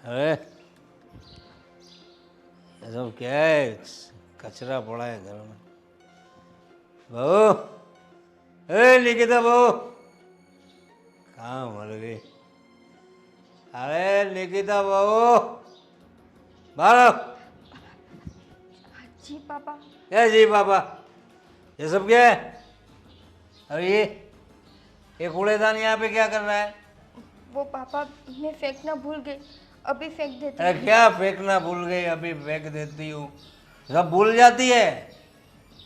अरे ये सब क्या है? कचरा पड़ा है घर में। बहू, ए निकिता बहू, कहाँ मर गई? अरे निकिता बहू, बाहर आओ। जी पापा। क्या जी पापा? ये सब क्या है? अरे ये कूड़ेदान यहाँ पे क्या कर रहा है? वो पापा मैं फेंकना भूल गई, अभी फेंक देती अरे हूँ। क्या फेंकना भूल गई, अभी फेंक देती हूँ? सब भूल जाती है।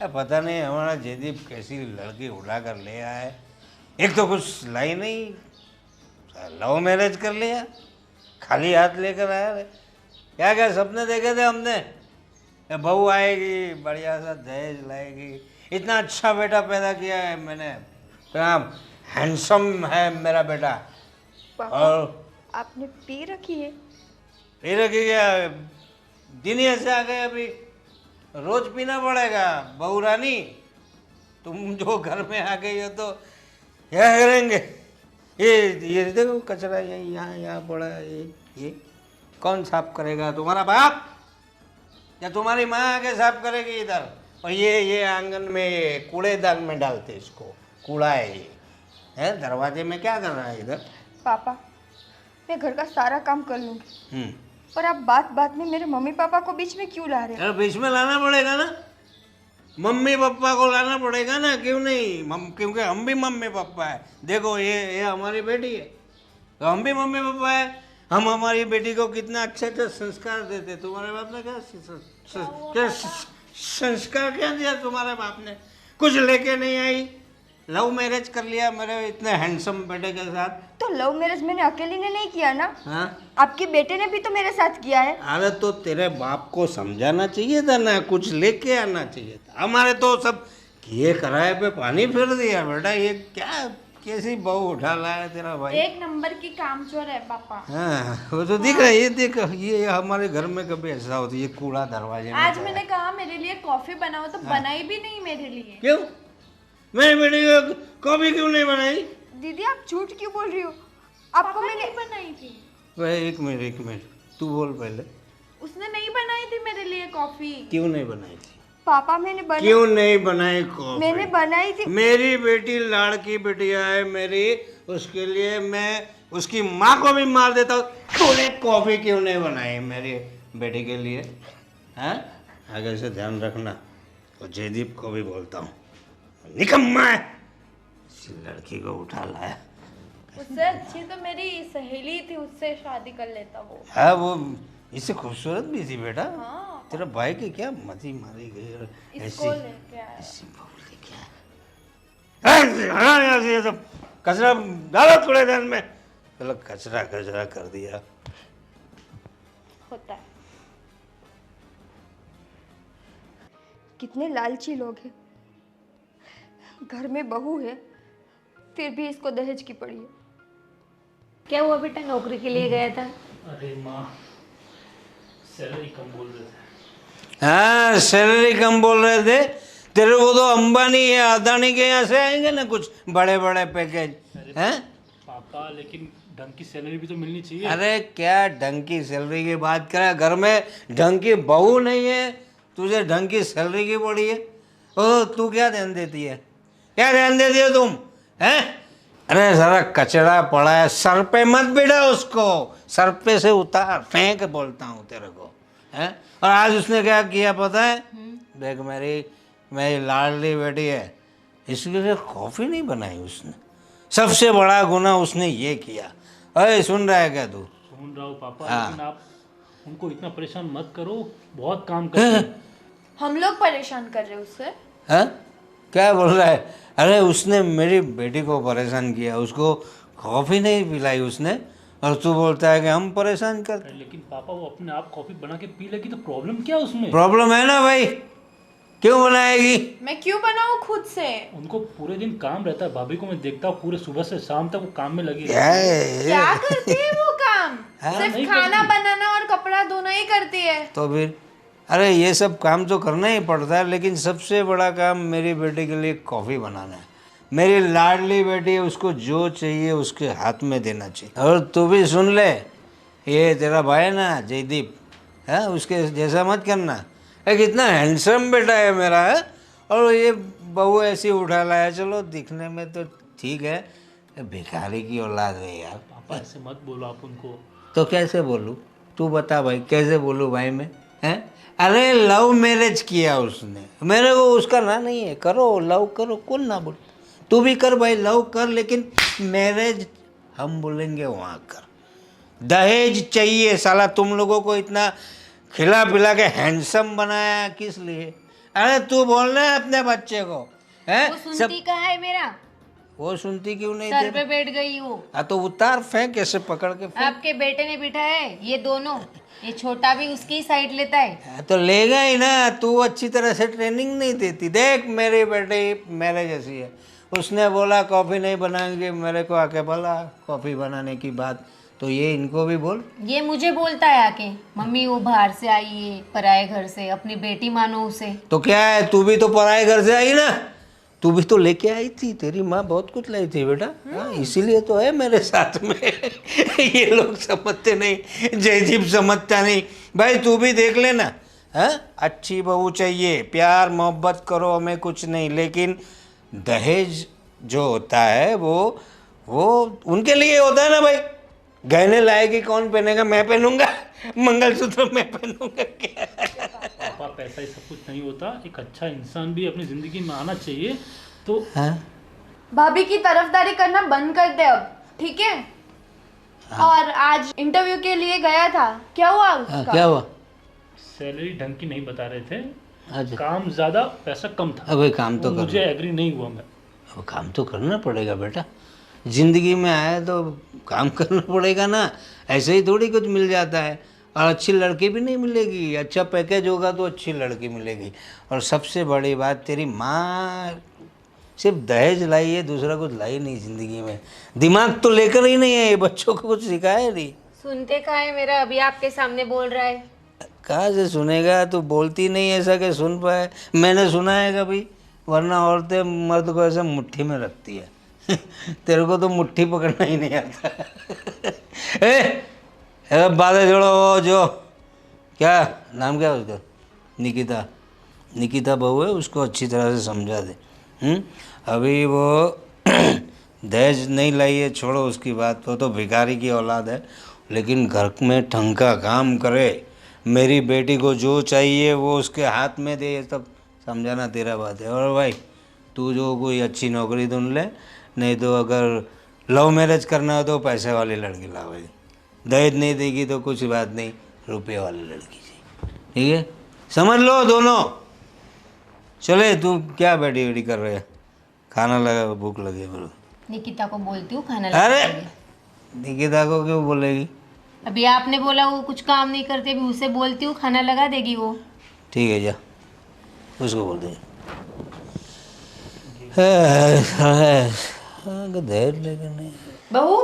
पता नहीं हमारा जयदीप कैसी लड़की उठा कर ले आया है। एक तो कुछ लाई नहीं, लव मैरिज कर लिया, खाली हाथ लेकर आया है। क्या क्या सपने देखे थे हमने? ये बहू आएगी, बढ़िया सा दहेज लाएगी, इतना अच्छा बेटा पैदा किया है मैंने, क्या हैंडसम है मेरा बेटा। पापा और आपने पी रखी है? फिर क्या दिन ही ऐसे आ गए, अभी रोज पीना पड़ेगा? बहू रानी, तुम जो घर में आ गई हो तो क्या करेंगे? ये देखो कचरा यहीं यहाँ यहाँ पड़ा है। ये कौन साफ करेगा? तुम्हारा बाप या तुम्हारी माँ आके साफ करेगी इधर? और ये आंगन में ये कूड़ेदान में डालते इसको, कूड़ा है ये। है दरवाजे में क्या कर रहा है इधर? पापा मैं घर का सारा काम कर लूँगी, पर आप बात बात में मेरे मम्मी पापा को बीच में क्यों ला रहे हैं? अरे बीच में लाना पड़ेगा ना, मम्मी पापा को लाना पड़ेगा ना, क्यों नहीं? क्योंकि हम भी मम्मी पापा है। देखो ये हमारी बेटी है तो हम भी मम्मी पापा है। हम हमारी बेटी को कितना अच्छे अच्छे संस्कार देते। तुम्हारे बाप ने क्या संस्कार क्या दिया? तुम्हारे बाप ने कुछ लेके नहीं आई, लव मैरिज कर लिया मेरे इतने हैंडसम बेटे के साथ। तो लव मैरिज मैंने अकेली ने नहीं किया ना, हाँ, आपके बेटे ने भी तो मेरे साथ किया है। अरे तो तेरे बाप को समझाना चाहिए था ना, कुछ लेके आना चाहिए था। हमारे तो सब किए कराए पे पानी फेर दिया। बेटा ये क्या कैसी बहू उठा लाया तेरा भाई? एक नंबर की कामचोर है पापा। हाँ वो तो दिख रहा है। ये देख, ये हमारे घर में कभी ऐसा होता है, ये कूड़ा दरवाजे में आज पड़ा मैंने है। कहा मेरे लिए कॉफी बनाओ तो बनाई भी नहीं मेरे लिए। क्यों? मेरी बेटी को कॉफी क्यों नहीं बनाई? दीदी आप झूठ क्यों बोल रही हो? आपको पापा मैंने नहीं बनाई थी, वह एक मिनट तू बोल पहले। उसने नहीं बनाई थी मेरे लिए कॉफी। क्यों नहीं बनाई थी? पापा मैंने बनाई, क्यों नहीं बनाई कॉफी? मैंने बनाई थी। मेरी बेटी लाड़की बिटिया है मेरी, उसके लिए मैं उसकी माँ को भी मार देता हूँ। तूने कॉफी क्यों नहीं बनाई मेरी बेटी के लिए? हैं? आगे से ध्यान रखना। और जयदीप को भी बोलता हूँ, निकम्मा है, इसी लड़की को उठा लाया। उससे अच्छी तो मेरी सहेली थी, उससे शादी कर लेता वो। हाँ वो इससे खूबसूरत भी थी बेटा। हाँ तेरा भाई की क्या मती मारी गई और इसको लेके आया। ऐसी बहू लेके आया। हाँ यहाँ से ये सब कचरा डालो कूड़ेदान में। चलो कचरा कचरा कर दिया। होता है। कितने लालची लोग हैं, घर में बहू है फिर भी इसको दहेज की पड़ी है। क्या हुआ बेटा, नौकरी के लिए गया था? अरे माँ, सैलरी कम बोल रहे थे। हाँ सैलरी कम बोल रहे थे। तेरे को तो अंबानी या अदानी के यहाँ से आएंगे ना कुछ बड़े बड़े पैकेज। हैं? पापा लेकिन ढंग की सैलरी भी तो मिलनी चाहिए। अरे क्या ढंग की सैलरी की बात करे? घर में ढंग की बहू नहीं है, तुझे ढंग की सैलरी की पड़ी है। ओ तू क्या ध्यान देती है? क्या ध्यान देती है तुम? हैं? अरे सारा कचरा पड़ा है, सर पे मत बिठा उसको, सर पे से उतार फेंक बोलता हूँ तेरे को। हैं? और आज उसने क्या किया पता है? देख मेरी लाडली बेटी है, इसके लिए कॉफ़ी नहीं बनाई उसने। सबसे बड़ा गुनाह उसने ये किया। अरे सुन रहा है क्या तू? सुन रहा हूँ पापा, हाँ। लेकिन आप उनको इतना परेशान मत करो, बहुत काम करते हैं। हम लोग परेशान कर रहे हैं उससे। हैं? क्या बोल रहा है? अरे उसने मेरी बेटी को परेशान किया, उसको कॉफ़ी नहीं पिलाई उसने, और तू बोलता है कि हम परेशान करते। लेकिन पापा वो अपने आप कॉफी बना के पी लेगी तो प्रॉब्लम क्या है उसमें? प्रॉब्लम है ना भाई, क्यों बनाएगी? मैं क्यों बनाऊं खुद से? उनको पूरे दिन काम रहता है, भाभी को मैं देखता हूँ पूरे सुबह से शाम तक वो काम में लगी रहती क्या है। है? क्या करती है वो काम? नहीं सिर्फ खाना करती। बनाना और कपड़ा धोना ही करती है। तो फिर अरे ये सब काम तो करना ही पड़ता है, लेकिन सबसे बड़ा काम मेरी बेटी के लिए कॉफ़ी बनाना है। मेरी लाडली बेटी है, उसको जो चाहिए उसके हाथ में देना चाहिए। और तू भी सुन ले, ये तेरा भाई है ना जयदीप है, उसके जैसा मत करना। एक इतना हैंडसम बेटा है मेरा है, और ये बहू ऐसी उठा लाया। चलो दिखने में तो ठीक है, भिखारी की औलाद है यार। पापा ऐसे मत बोलो आप उनको। तो कैसे बोलूँ, तू बता भाई, कैसे बोलूँ भाई मैं, हैं? अरे लव मैरिज किया उसने, मेरे को उसका ना नहीं है। करो, लव करो, कौन ना बोल। तू भी कर भाई, लव कर, लेकिन मैरिज हम बोलेंगे वहाँ कर। दहेज चाहिए साला। तुम लोगों को इतना खिला पिला के हैंडसम बनाया किस लिए? अरे तू बोलना है अपने बच्चे को, हैं? वो सुनती कहाँ है मेरा? वो सुनती क्यों नहीं सर तेरी? पे बैठ गई वो। तो उतार, फेंक, कैसे पकड़ के फेंक। आपके बेटे ने बिठा है ये दोनों, ये छोटा भी उसकी ही साइड लेता है। तो लेगा ही ना, तू अच्छी तरह से ट्रेनिंग नहीं देती। देख मेरे बेटे मेरे जैसी है, उसने बोला कॉफ़ी नहीं बनाएंगे, मेरे को आके बोला कॉफ़ी बनाने की बात, तो ये इनको भी बोल। ये मुझे बोलता है आके, मम्मी वो बाहर से आई है पराए घर से, अपनी बेटी मानो उसे। तो क्या है, तू भी तो पराए घर से आई ना, तू भी तो लेके आई थी। तेरी माँ बहुत कुछ लाई थी बेटा, हाँ, इसीलिए तो है मेरे साथ में। ये लोग समझते नहीं, जयदीप समझता नहीं। भाई तू भी देख लेना, हाँ, अच्छी बहू चाहिए, प्यार मोहब्बत करो, हमें कुछ नहीं, लेकिन दहेज जो होता है वो उनके लिए होता है ना भाई। गहने लाएगी कौन पहनेगा? मैं पहनूंगा मंगलसूत्र, मैं पहनूंगा क्या? पापा पैसा ही सब कुछ नहीं होता, एक अच्छा इंसान भी अपनी जिंदगी में आना चाहिए। तो हाँ? भाभी की तरफदारी करना बंद कर दे अब, ठीक है? और आज इंटरव्यू के लिए गया था, क्या हुआ हाँ, उसका? क्या हुआ? सैलरी ढंग की नहीं बता रहे थे, अच्छा, काम ज्यादा पैसा कम था। अबे काम तो वो मुझे करना, एग्री नहीं हुआ मैं। अब काम तो करना पड़ेगा बेटा, जिंदगी में आया तो काम करना पड़ेगा ना। ऐसे ही थोड़ी कुछ मिल जाता है। और अच्छी लड़की भी नहीं मिलेगी, अच्छा पैकेज होगा तो अच्छी लड़की मिलेगी। और सबसे बड़ी बात, तेरी माँ सिर्फ दहेज लाई है, दूसरा कुछ लाई नहीं ज़िंदगी में। दिमाग तो लेकर ही नहीं है, ये बच्चों को कुछ सिखाया नहीं। सुनते कहाँ है मेरा? अभी आपके सामने बोल रहा है। कहाँ से सुनेगा, तू बोलती नहीं ऐसा कि सुन पाए। मैंने सुना है कभी? वरना औरतें मर्द को ऐसे मुट्ठी में रखती है। तेरे को तो मुट्ठी पकड़ना ही नहीं आता। ए बातें जोड़ो। वो जो क्या नाम क्या है उसका, निकिता, निकिता बहू है, उसको अच्छी तरह से समझा दे। अभी वो दहेज नहीं लाई है, छोड़ो उसकी बात, वो तो भिखारी की औलाद है, लेकिन घर में ढंग का काम करे। मेरी बेटी को जो चाहिए वो उसके हाथ में दे, ये सब समझाना तेरा बात है। और भाई तू जो कोई अच्छी नौकरी ढूंढ ले, नहीं तो अगर लव मैरिज करना हो तो पैसे वाली लड़की ला भाई। दहेज नहीं देगी तो कुछ बात नहीं, रुपये वाली लड़की चाहिए, ठीक है? समझ लो दोनों। चले, तू क्या बैठी बैठी कर रहे है? खाना लगा, भूख लगी है मेरे को। निकिता को बोलती हूँ खाना अरे लगा देगी। निकिता को क्यों बोलेगी? अभी आपने बोला वो कुछ काम नहीं करते, अभी उसे बोलती हूँ खाना लगा देगी वो। ठीक है, जा उसको बोल दे। दहेज लेकर नहीं। बहू,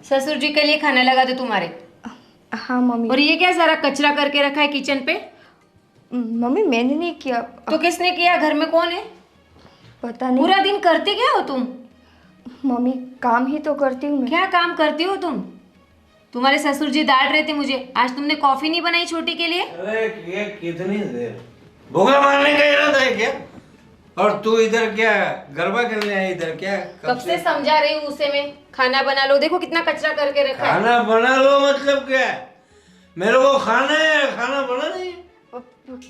ससुर जी के लिए खाना लगा दो तुम्हारे। हाँ मम्मी। और ये क्या सारा कचरा करके रखा है किचन पे? मम्मी मैंने नहीं किया। तो किसने किया? घर में कौन है? पता नहीं। पूरा दिन करते क्या हो तुम? मम्मी काम ही तो करती हूँ मैं। क्या काम करती हो तुम? तुम्हारे ससुर जी डांट रहे थे मुझे, आज तुमने कॉफी नहीं बनाई छोटी के लिए। अरे ये कितनी देर भूखा मारने का इरादा है क्या? और तू इधर क्या गरबा करने आई इधर क्या? कब से समझा रही हूँ उसे मैं, खाना बना लो, देखो कितना कचरा करके रखा है। खाना बना लो मतलब क्या है? मेरे को खाना है, खाना बना नहीं।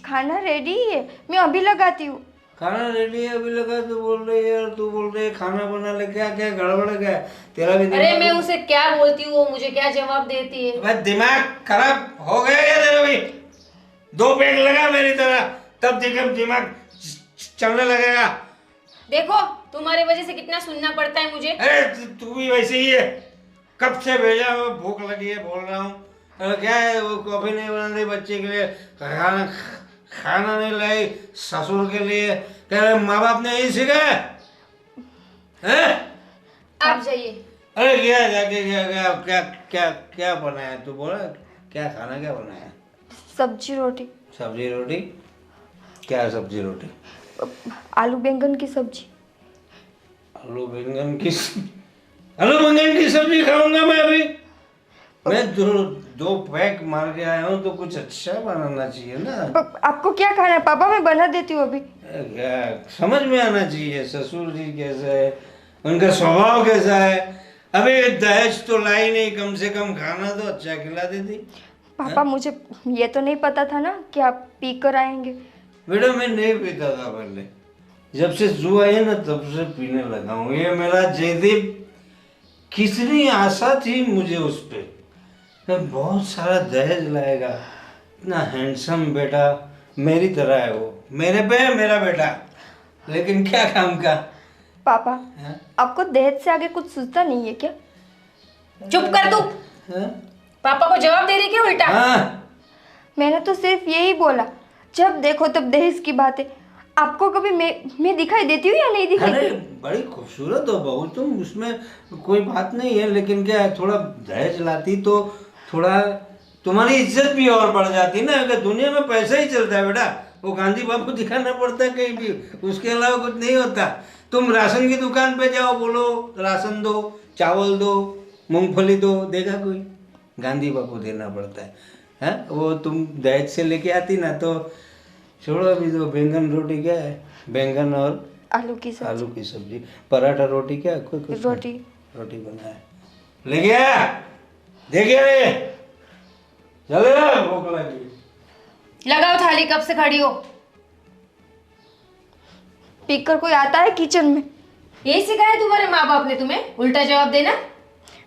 खाना रेडी है, मैं अभी लगाती हूँ। खाना रेडी है अभी लगा, तू बोल रही है, और तू बोल रही है खाना बना ले। क्या क्या गड़बड़ क्या है? तेरा भी अरे मैं उसे क्या बोलती हूँ, वो मुझे क्या जवाब देती है। भाई दिमाग खराब हो गया क्या तेरा भी? 2 पेग लगा मेरी तरह, तब दिमाग चलने लगेगा। देखो तुम्हारी वजह से कितना सुनना पड़ता है मुझे। अरे तू भी वैसे ही है, कब से भेजा हुआ, भूख लगी है बोल रहा हूँ। अरे क्या है, वो कॉफी नहीं बना रही बच्चे के लिए, खाना नहीं लाई ससुर के लिए, कह रहे माँ बाप ने यही सिखाया है? आप जाइए। अरे क्या जाके क्या क्या क्या क्या क्या बनाया? तू बोला क्या खाना क्या बनाया? सब्जी रोटी। सब्जी रोटी? क्या सब्जी रोटी? आलू बैंगन की सब्जी। आलू बैंगन की सब्जी खाऊंगा मैं अभी? मैं दो पैक मार के आया हूँ तो कुछ अच्छा बनाना चाहिए ना। आपको क्या खाना है पापा? मैं बना देती हूँ अभी। क्या समझ में आना चाहिए, ससुर जी कैसे है, उनका स्वभाव कैसा है। अबे दहेज तो लाई नहीं, कम से कम खाना तो अच्छा खिला देती। पापा मुझे ये तो नहीं पता था ना कि आप पी कर आएंगे। बेटा मैं नहीं पीता था पहले, जब से जू आई ना तब से पीने लगा हूँ। ये मेरा जयदीप, कितनी आशा थी मुझे उस पे, मैं बहुत सारा दहेज लाएगा, इतना हैंडसम बेटा, मेरी तरह है वो, मेरे पे है मेरा बेटा, लेकिन क्या काम का। पापा हाँ? आपको दहेज से आगे कुछ सोचता नहीं है क्या? चुप कर तू। हाँ? पापा को जवाब दे रही क्या उल्टा? हाँ? मैंने तो सिर्फ यही बोला, जब देखो तब दहेज की बातें। आपको कभी मैं दिखाई देती हूँ या नहीं दिखाई अरे देती? बड़ी खूबसूरत हो बहू तुम, उसमें कोई बात नहीं है, लेकिन क्या है, थोड़ा दहेज लाती तो थोड़ा तुम्हारी इज्जत भी और बढ़ जाती ना, अगर दुनिया में पैसा ही चलता है बेटा, वो गांधी बाबू दिखाना पड़ता है कहीं भी, उसके अलावा कुछ नहीं होता। तुम राशन की दुकान पे जाओ, बोलो राशन दो, चावल दो, मूंगफली दो, देगा कोई? गांधी बाबू देना पड़ता है। हैं? वो तुम दहेज से लेके आती ना तो छोड़ो। अभी तो बैंगन रोटी क्या है, बैंगन और आलू की सब्जी। आलू की सब्जी, पराठा रोटी क्या, कोई कुछ रोटी। रोटी बनाया ले गया, देखिए रे, चले भूख लगी। लगाओ थाली, कब से खड़ी हो? पीकर कोई आता है किचन में? यही सिखाया तुम्हारे माँ बाप ने तुम्हें, उल्टा जवाब देना?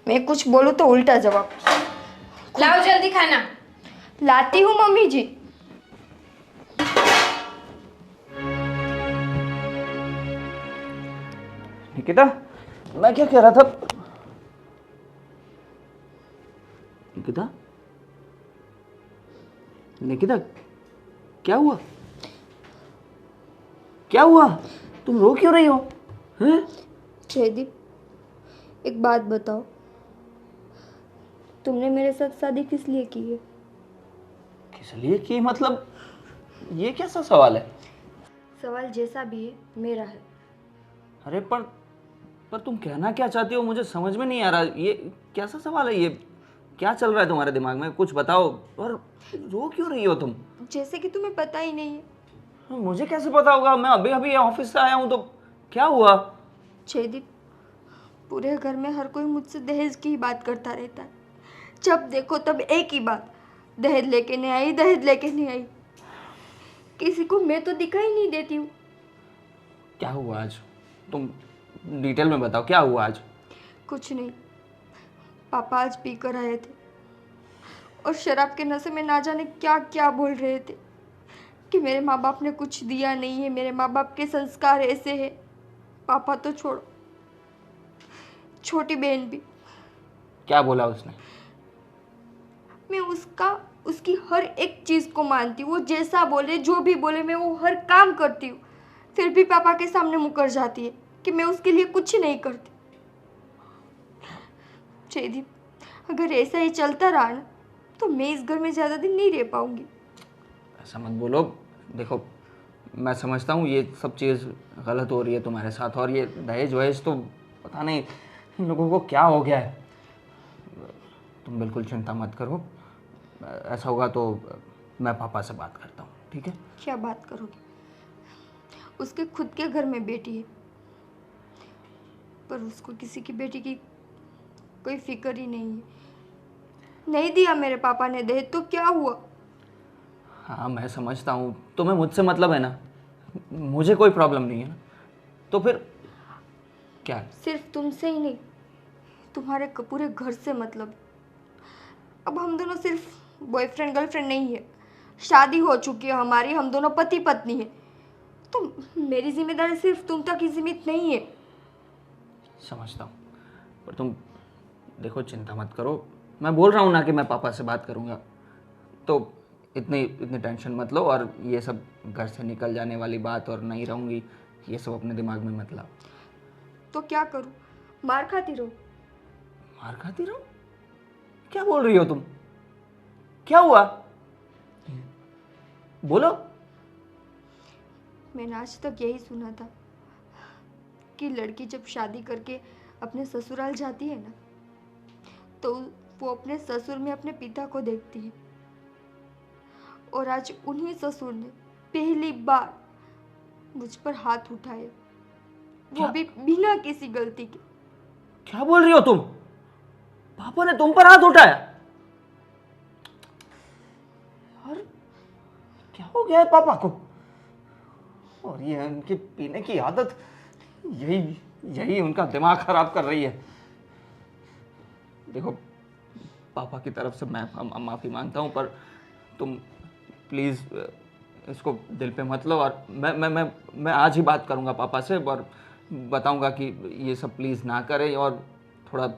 मैं कुछ बोलूँ तो उल्टा जवाब। लाओ जल्दी खाना। लाती हूँ मम्मी जी। निकिता, मैं क्या कह रहा था? निकिता, निकिता, क्या हुआ? क्या हुआ? तुम रो क्यों रही हो? हैं? जयदीप, एक बात बताओ, तुमने मेरे साथ शादी किस लिए की है? किस लिए की मतलब? ये कैसा सवाल है? सवाल जैसा भी है, मेरा है। अरे पर तुम कहना क्या चाहती हो, मुझे समझ में नहीं आ रहा। ये कैसा सवाल है? ये क्या चल रहा है तुम्हारे दिमाग में? कुछ बताओ। और रो क्यों रही हो तुम? जैसे कि तुम्हें पता ही नहीं है। मुझे कैसे पता होगा? मैं अभी अभी ऑफिस से आया हूँ। तो क्या हुआ? जयदीप, पूरे घर में हर कोई मुझसे दहेज की ही बात करता रहता है। जब देखो तब एक ही बात, दहेज लेके नहीं आई, दहेज लेके नहीं आई। किसी को मैं तो दिखाई नहीं देती हूँ। क्या हुआ आज? तुम डिटेल में बताओ, क्या हुआ आज? कुछ नहीं, पापा आज पी कर आए थे और शराब के नशे में ना जाने क्या क्या बोल रहे थे कि मेरे माँ बाप ने कुछ दिया नहीं है, मेरे माँ बाप के संस्कार ऐसे हैं। पापा तो छोड़ो, छोटी बहन भी। क्या बोला उसने? मैं उसकी हर एक चीज़ को मानती हूँ। वो जैसा बोले, जो भी बोले, मैं वो हर काम करती हूँ। फिर भी पापा के सामने मुकर जाती है कि मैं उसके लिए कुछ नहीं करती। जयदीप, अगर ऐसा ही चलता रहा ना तो मैं इस घर में ज़्यादा दिन नहीं रह पाऊंगी। ऐसा मत बोलो। देखो, मैं समझता हूँ ये सब चीज़ गलत हो रही है तुम्हारे साथ, और ये दहेज वहेज तो पता नहीं इन लोगों को क्या हो गया है। तुम बिल्कुल चिंता मत करो। ऐसा होगा तो मैं पापा से बात करता हूँ, ठीक है? क्या बात करोगे? उसके खुद के घर में बेटी है, पर उसको किसी की बेटी की कोई फिक्र ही नहीं है। नहीं दिया मेरे पापा ने दहेज तो क्या हुआ? हाँ, मैं समझता हूँ। तुम्हें मुझसे मतलब है ना, मुझे कोई प्रॉब्लम नहीं है ना, तो फिर क्या? सिर्फ तुमसे ही नहीं, तुम्हारे पूरे घर से मतलब। अब हम दोनों सिर्फ बॉयफ्रेंड गर्लफ्रेंड नहीं है, शादी हो चुकी है हमारी, हम दोनों पति पत्नी है। तो मेरी जिम्मेदारी सिर्फ तुम तक ही सीमित नहीं है। समझता हूँ, पर तुम देखो, चिंता मत करो। मैं बोल रहा हूँ ना कि मैं पापा से बात करूँगा, तो इतनी टेंशन मत लो। और ये सब घर से निकल जाने वाली बात और नहीं रहूँगी, ये सब अपने दिमाग में मत लाओ। तो क्या करूँ? मार खाती रहो? मार खाती रहो? क्या बोल रही हो तुम? क्या हुआ? बोलो। मैंने आज तक यही सुना था कि लड़की जब शादी करके अपने ससुराल जाती है ना तो वो अपने ससुर में अपने पिता को देखती है, और आज उन्हीं ससुर ने पहली बार मुझ पर हाथ उठाया, वो भी बिना किसी गलती के। क्या बोल रही हो तुम? पापा ने तुम पर हाथ उठाया? यार क्या हो गया है पापा को? और ये उनकी पीने की आदत, यही यही उनका दिमाग खराब कर रही है। देखो, पापा की तरफ से मैं माफ़ी मांगता हूँ, पर तुम प्लीज़ इसको दिल पे मत लो। और मैं आज ही बात करूँगा पापा से और बताऊँगा कि ये सब प्लीज़ ना करें और थोड़ा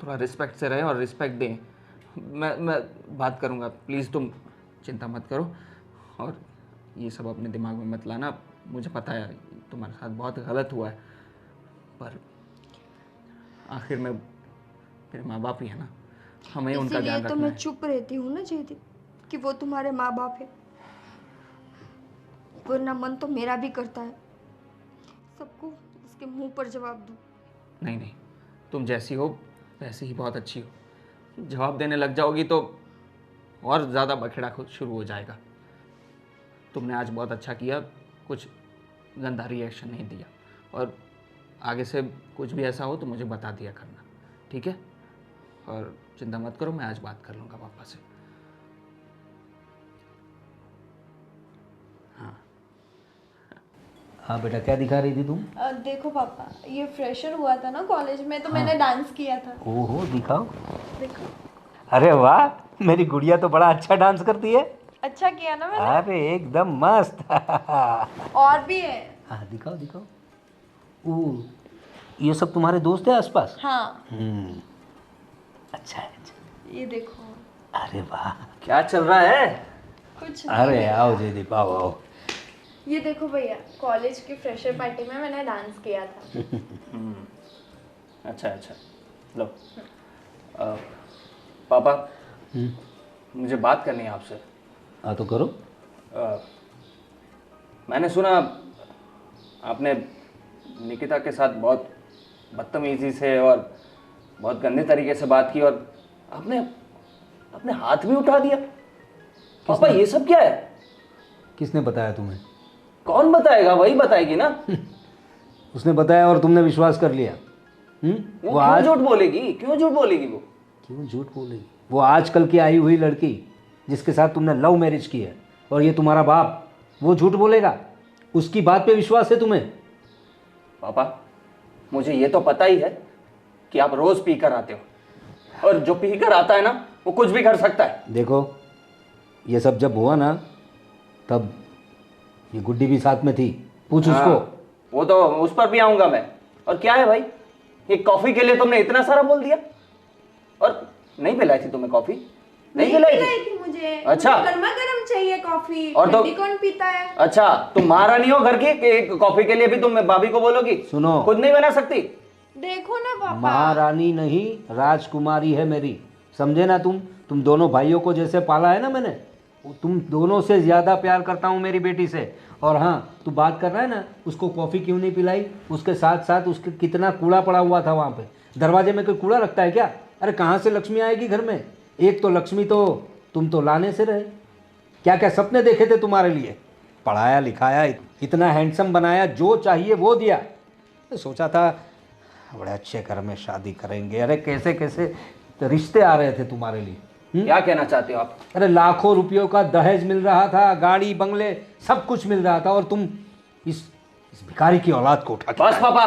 थोड़ा रिस्पेक्ट से रहें और रिस्पेक्ट दें। मैं बात करूँगा, प्लीज़ तुम चिंता मत करो और ये सब अपने दिमाग में मत लाना। मुझे पता है तुम्हारे साथ बहुत गलत हुआ है, पर आखिर में मेरे माँ बाप ही है ना, हमें उनका इसीलिए ध्यान तो रखना मैं है। चुप रहती हूँ ना जयदीप, कि वो तुम्हारे माँ बाप है, वरना मन तो मेरा भी करता है सबको उसके मुंह पर जवाब दूँ। नहीं नहीं, तुम जैसी हो वैसी ही बहुत अच्छी हो। जवाब देने लग जाओगी तो और ज़्यादा बखेड़ा खुद शुरू हो जाएगा। तुमने आज बहुत अच्छा किया, कुछ गंदा रिएक्शन नहीं दिया, और आगे से कुछ भी ऐसा हो तो मुझे बता दिया करना, ठीक है? और चिंता मत करो, मैं आज बात कर लूँगा पापा से। हाँ बेटा, क्या दिखा रही थी तुम? देखो पापा, ये फ्रेशर हुआ था ना कॉलेज में, तो मैंने डांस किया था। ओहो, दिखाओ। देखो, अरे वाह, मेरी गुड़िया तो बड़ा अच्छा डांस करती है। अच्छा किया ना मैंने। अरे एकदम मस्त। और भी है। हाँ दिखाओ दिखाओ। ओ, ये सब तुम्हारे दोस्त हैं आसपास? हाँ, अच्छा है, अच्छा। ये देखो। अरे वाह, क्या चल रहा है? कुछ अरे आओ जयदीप, आओ आओ। ये देखो भैया, कॉलेज की फ्रेशर पार्टी में मैंने डांस किया था। अच्छा अच्छा, लो। पापा, मुझे बात करनी है आपसे। हाँ तो करो। मैंने सुना आपने निकिता के साथ बहुत बदतमीजी से और बहुत गंदे तरीके से बात की, और आपने अपने हाथ भी उठा दिया। पापा, ये सब क्या है? किसने बताया तुम्हें? कौन बताएगा? वही बताएगी ना। उसने बताया और तुमने विश्वास कर लिया। वो वो क्यों आज झूठ बोलेगी? क्यों झूठ बोलेगी वो? क्यों झूठ बोलेगी? वो आजकल की आई हुई लड़की जिसके साथ तुमने लव मैरिज की है, और ये तुम्हारा बाप, वो झूठ बोलेगा? उसकी बात पे विश्वास है तुम्हें? पापा, मुझे ये तो पता ही है कि आप रोज पी कर आते हो, और जो पी कर आता है ना, वो कुछ भी कर सकता है। देखो, ये सब जब हुआ ना, तब ये गुड्डी भी साथ में थी। पूछ उसको। वो तो उस पर भी आऊंगा मैं। और क्या है भाई, ये कॉफी के लिए तुमने इतना सारा बोल दिया? और नहीं पिलाई थी तुम्हें कॉफी? नहीं पिलाई थी? मुझे अच्छा। गर्मा गर्म चाहिए कॉफी। और तो- ठंडी कौन पीता है? अच्छा, तुम महारानी हो घर की कि कॉफी के लिए भी तुम भाभी को बोलोगी? सुनो, खुद नहीं बना सकती? देखो ना पापा। महारानी नहीं, राजकुमारी है मेरी, समझे ना तुम? तुम दोनों भाइयों को जैसे पाला है ना मैंने, तुम दोनों से ज़्यादा प्यार करता हूँ मेरी बेटी से। और हाँ, तू बात कर रहा है ना, उसको कॉफ़ी क्यों नहीं पिलाई? उसके साथ साथ उसके कितना कूड़ा पड़ा हुआ था वहाँ पे। दरवाजे में कोई कूड़ा रखता है क्या? अरे कहाँ से लक्ष्मी आएगी घर में? एक तो लक्ष्मी तो तुम तो लाने से रहे। क्या क्या सपने देखे थे तुम्हारे लिए? पढ़ाया लिखाया, इतना हैंडसम बनाया, जो चाहिए वो दिया। तो सोचा था बड़े अच्छे घर में शादी करेंगे। अरे कैसे कैसे तो रिश्ते आ रहे थे तुम्हारे लिए। क्या कहना चाहते हो आप? अरे लाखों रुपयों का दहेज मिल रहा था, गाड़ी बंगले सब कुछ मिल रहा था, और तुम इस भिखारी की औलाद को उठा के बस पापा,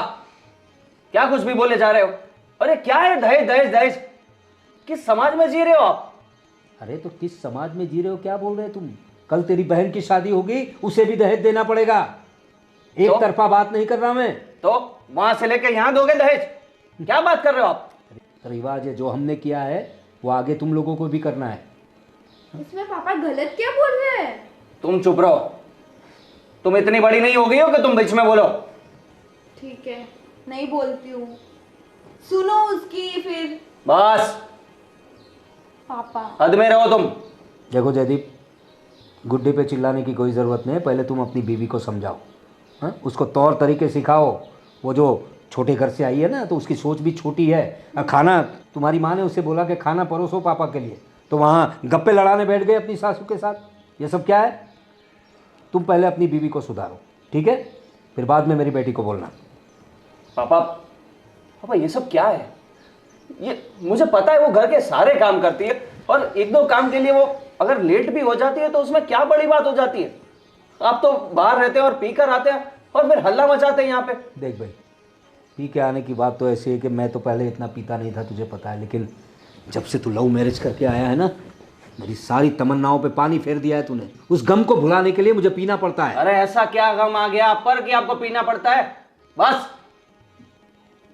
क्या कुछ भी बोले जा रहे हो? अरे क्या है दहेज दहेज दहेज? किस समाज में जी रहे हो आप? अरे तो किस समाज में जी रहे हो, क्या बोल रहे हो तुम? कल तेरी बहन की शादी होगी, उसे भी दहेज देना पड़ेगा। एक तरफा बात नहीं कर रहा मैं। तो वहां से लेके यहाँ दोगे दहेज? क्या बात कर रहे हो आप? रिवाज है, जो हमने किया है वो आगे तुम लोगों को भी करना है। इसमें पापा गलत क्या बोल रहे हैं? तुम चुप रहो। तुम इतनी बड़ी नहीं हो गई हो कि तुम बीच में बोलो। ठीक है, नहीं बोलती हूँ। सुनो उसकी फिर। बस, पापा हद में रहो तुम। देखो जयदीप, गुड्डे पे चिल्लाने की कोई ज़रूरत नहीं है। पहले तुम अपनी बीवी को समझाओ, हाँ? उसको तौर तरीके सिखाओ। वो जो छोटे घर से आई है ना, तो उसकी सोच भी छोटी है। खाना तुम्हारी माँ ने उसे बोला कि खाना परोसो पापा के लिए, तो वहाँ गप्पे लड़ाने बैठ गए अपनी सासू के साथ। ये सब क्या है? तुम पहले अपनी बीवी को सुधारो, ठीक है? फिर बाद में मेरी बेटी को बोलना। पापा पापा ये सब क्या है? ये मुझे पता है वो घर के सारे काम करती है, और एक दो काम के लिए वो अगर लेट भी हो जाती है तो उसमें क्या बड़ी बात हो जाती है? आप तो बाहर रहते हैं और पी कर आते हैं और फिर हल्ला मचाते हैं यहाँ पे। देख भाई, पी के आने की बात तो ऐसी है कि मैं तो पहले इतना पीता नहीं था, तुझे पता है, लेकिन जब से तू लव मैरिज करके आया है ना, मेरी सारी तमन्नाओं पे पानी फेर दिया है तूने। उस गम को भुलाने के लिए मुझे पीना पड़ता है। अरे ऐसा क्या गम आ गया आप पर कि आपको पीना पड़ता है? बस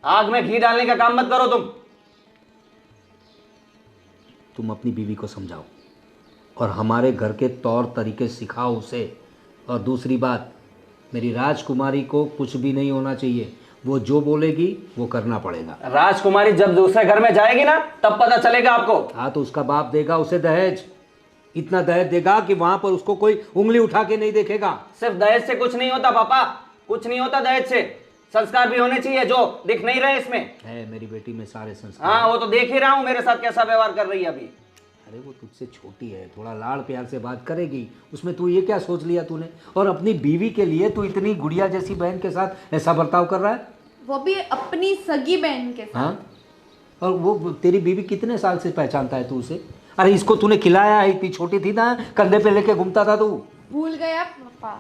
आग में घी डालने का काम मत करो तुम अपनी बीवी को समझाओ और हमारे घर के तौर तरीके सिखाओ उसे। और दूसरी बात, मेरी राजकुमारी को कुछ भी नहीं होना चाहिए, वो जो बोलेगी वो करना पड़ेगा। राजकुमारी जब दूसरे घर में जाएगी ना तब पता चलेगा आपको। हाँ, तो उसका बाप देगा उसे दहेज, इतना दहेज देगा कि वहां पर उसको कोई उंगली उठा के नहीं देखेगा। सिर्फ दहेज से कुछ नहीं होता पापा, कुछ नहीं होता दहेज से। संस्कार भी होने चाहिए जो दिख नहीं रहे इसमें। है मेरी बेटी में सारे संस्कार। हाँ वो तो देख ही रहा हूँ मेरे साथ कैसा व्यवहार कर रही है अभी। अरे वो तुझसे छोटी है, थोड़ा लाड़ प्यार से बात करेगी, उसमें तू ये क्या सोच लिया तूने? और अपनी बीवी के लिए तू इतनी गुड़िया जैसी बहन के साथ ऐसा बर्ताव कर रहा है? वो भी अपनी सगी बहन के साथ। हाँ, और वो तेरी बीवी कितने साल से पहचानता है तू उसे? अरे इसको तूने खिलाया है, इतनी छोटी थी ना, कंधे पे लेके घूमता था तू। भूल गया पापा।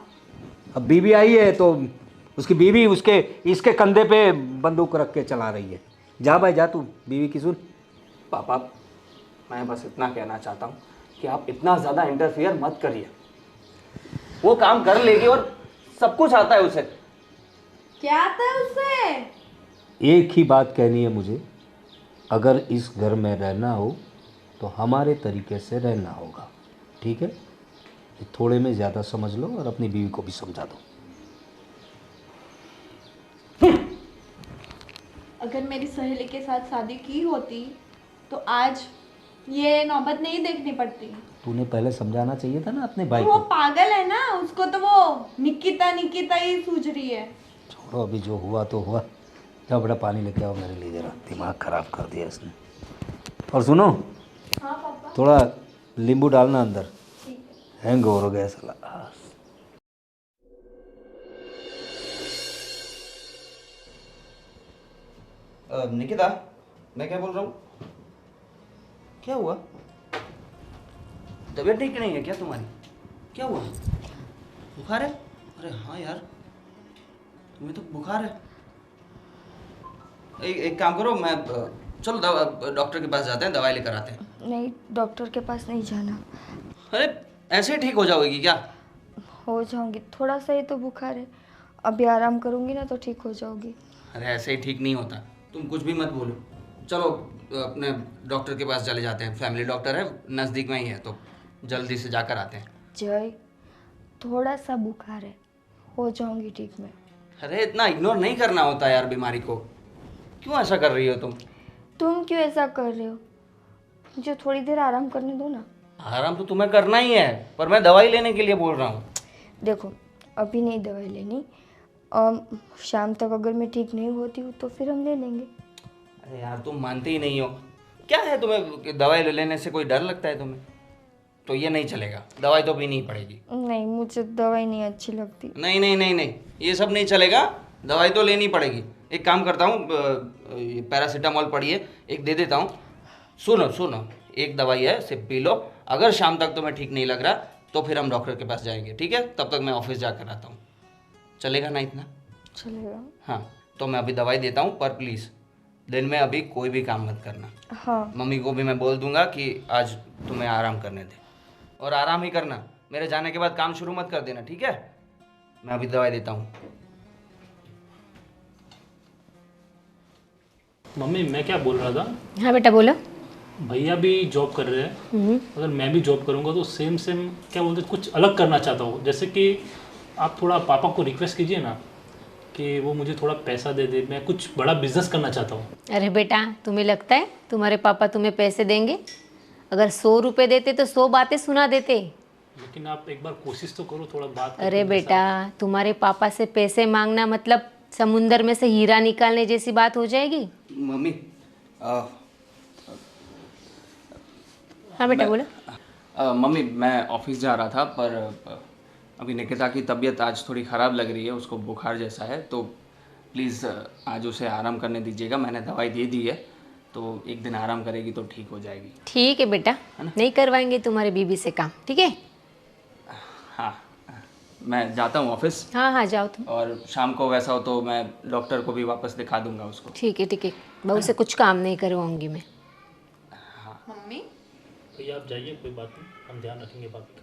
अब बीवी आई है तो उसकी बीवी इसके कंधे पे बंदूक रख के चला रही है। जा भाई जा, तू बीवी की सुन। पापा मैं बस इतना कहना चाहता हूँ कि आप इतना ज़्यादा इंटरफियर मत करिए। वो काम कर लेगी और सब कुछ आता है उसे। क्या आता है उससे? एक ही बात कहनी है मुझे, अगर इस घर में रहना हो तो हमारे तरीके से रहना होगा, ठीक है? ये थोड़े में ज़्यादा समझ लो और अपनी बीवी को भी समझा दो। अगर मेरी सहेली के साथ शादी की होती तो आज ये नौबत नहीं देखनी पड़ती। तूने पहले समझाना चाहिए था ना अपने भाई वो को। पागल है ना, उसको तो वो निकिता निकिता ही सूझ रही है। छोड़ो, अभी जो हुआ तो हुआ। जाओ बड़ा पानी लेके आओ मेरे लिए, जरा दिमाग ख़राब कर दिया इसने। और सुनो, हाँ पापा। थोड़ा नींबू डालना अंदर, हैंग ओवर हो गया साला। निकिता मैं क्या बोल रहा हूँ? क्या हुआ? तबीयत ठीक नहीं है क्या तुम्हारी? क्या हुआ? बुखार है? अरे हाँ यार, तुम्हें तो बुखार है। एक काम करो, मैं चलो डॉक्टर के पास जाते हैं, दवाई लेकर आते हैं। नहीं, डॉक्टर के पास नहीं जाना। अरे ऐसे ही ठीक हो जाओगी क्या? हो जाऊंगी, थोड़ा सा ही तो बुखार है, अभी आराम करूंगी ना तो ठीक हो जाओगी। अरे ऐसे ही ठीक नहीं होता, तुम कुछ भी मत बोलो। चलो अपने डॉक्टर के पास चले जाते हैं, फैमिली डॉक्टर है नज़दीक में ही है, तो जल्दी से जाकर आते हैं। जय, थोड़ा सा बुखार है, हो जाऊंगी ठीक मैं। अरे इतना इग्नोर नहीं करना होता यार बीमारी को, क्यों ऐसा कर रही हो तुम? तुम क्यों ऐसा कर रहे हो? मुझे थोड़ी देर आराम करने दो ना। आराम तो तुम्हें करना ही है, पर मैं दवाई लेने के लिए बोल रहा हूँ। देखो, अभी नहीं दवाई लेनी, शाम तक अगर मैं ठीक नहीं होती हूँ तो फिर हम ले लेंगे। अरे यार तुम मानते ही नहीं हो। क्या है तुम्हें, दवाई लेने से कोई डर लगता है तुम्हें? तो ये नहीं चलेगा, दवाई तो पीनी ही पड़ेगी। नहीं, मुझे दवाई नहीं अच्छी लगती। नहीं नहीं नहीं नहीं, ये सब नहीं चलेगा, दवाई तो लेनी पड़ेगी। एक काम करता हूँ, ये पैरासीटामॉल पड़ी है, एक दे देता हूँ। सुनो सुनो, एक दवाई है, सिर्फ पी लो। अगर शाम तक तुम्हें ठीक नहीं लग रहा तो फिर हम डॉक्टर के पास जाएंगे, ठीक है? तब तक मैं ऑफिस जाकर आता हूँ। चलेगा ना इतना? चलेगा। हाँ, तो मैं अभी दवाई देता हूँ, पर प्लीज़ दिन में अभी कोई भी काम मत करना। हाँ। मम्मी को भी मैं बोल दूंगा कि आज तुम्हें आराम करने दे, और आराम ही करना। मेरे जाने के बाद काम शुरू मत कर देना, ठीक है? मैं अभी दवाई देता हूँ। मम्मी मैं क्या बोल रहा था, हाँ बेटा बोलो। भैया भी जॉब कर रहे हैं, अगर मैं भी जॉब करूंगा तो सेम सेम क्या बोलते हैं, कुछ अलग करना चाहता हूँ। जैसे कि आप थोड़ा पापा को रिक्वेस्ट कीजिए ना कि वो मुझे थोड़ा पैसा दे दे, मैं कुछ बड़ा बिजनेस करना चाहता हूँ। अरे बेटा, तुम्हें लगता है तुम्हारे पापा तुम्हें पैसे देंगे? अगर 100 रुपये देते तो 100 बातें सुना देते। लेकिन आप एक बार कोशिश तो करो, थोड़ा बात करके अरे मेरे बेटा, तुम्हारे पापा से पैसे मांगना मतलब समुंदर में से हीरा निकालने जैसी बात हो जाएगी। मम्मी हाँ बेटा बोलो। मम्मी मैं ऑफिस जा रहा था, पर अभी निकिता की तबीयत आज थोड़ी ख़राब लग रही है, उसको बुखार जैसा है, तो प्लीज़ आज उसे आराम करने दीजिएगा। मैंने दवाई दे दी है, तो एक दिन आराम करेगी तो ठीक हो जाएगी। ठीक है बेटा, नहीं करवाएंगे तुम्हारे बीबी से काम, ठीक है? हाँ, मैं जाता हूँ ऑफिस, हाँ हाँ जाओ तुम। और शाम को वैसा हो तो मैं डॉक्टर को भी वापस दिखा दूंगा उसको। ठीक है ठीक है, बहू से कुछ काम नहीं करवाऊंगी मैं। मम्मी भैया आप जाइए, कोई बात नहीं, हम ध्यान रखेंगे बाकी का।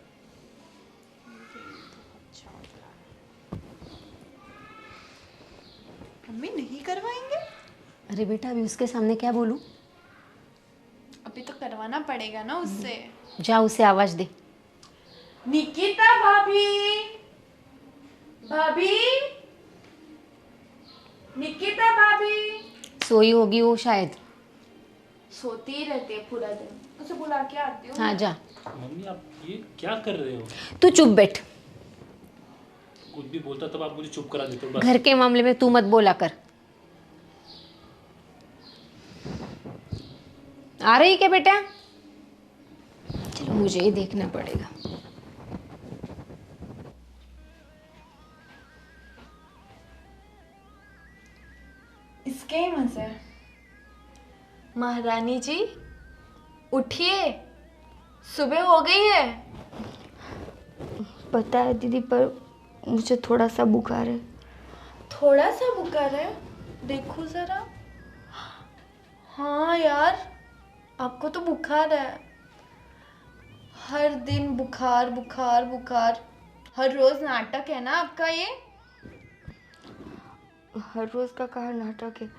मम्मी नहीं करवाएंगे? अरे बेटा अभी उसके सामने क्या बोलूं? अभी तो करवाना पड़ेगा ना उससे। जा उसे आवाज दे। निकिता भाभी, भाभी, निकिता भाभी। सोई होगी वो शायद। सोती ही रहती है पूरा दिन, उसे बुला के आती हूँ। हाँ जा। मम्मी आप ये क्या कर रहे हो? तू चुप बैठ। कुछ भी बोलता तब आप मुझे चुप करा देते हो बस। घर के मामले में तू मत बोला कर। आ रही क्या बेटा? चलो मुझे ही देखना पड़ेगा। इसके ही मजे। महारानी जी उठिए, सुबह हो गई है। पता है दीदी, पर मुझे थोड़ा सा बुखार है। थोड़ा सा बुखार है? देखो जरा। हाँ यार, आपको तो बुखार है। हर दिन बुखार बुखार बुखार, हर रोज नाटक है ना आपका ये? हर रोज का कहा नाटक है,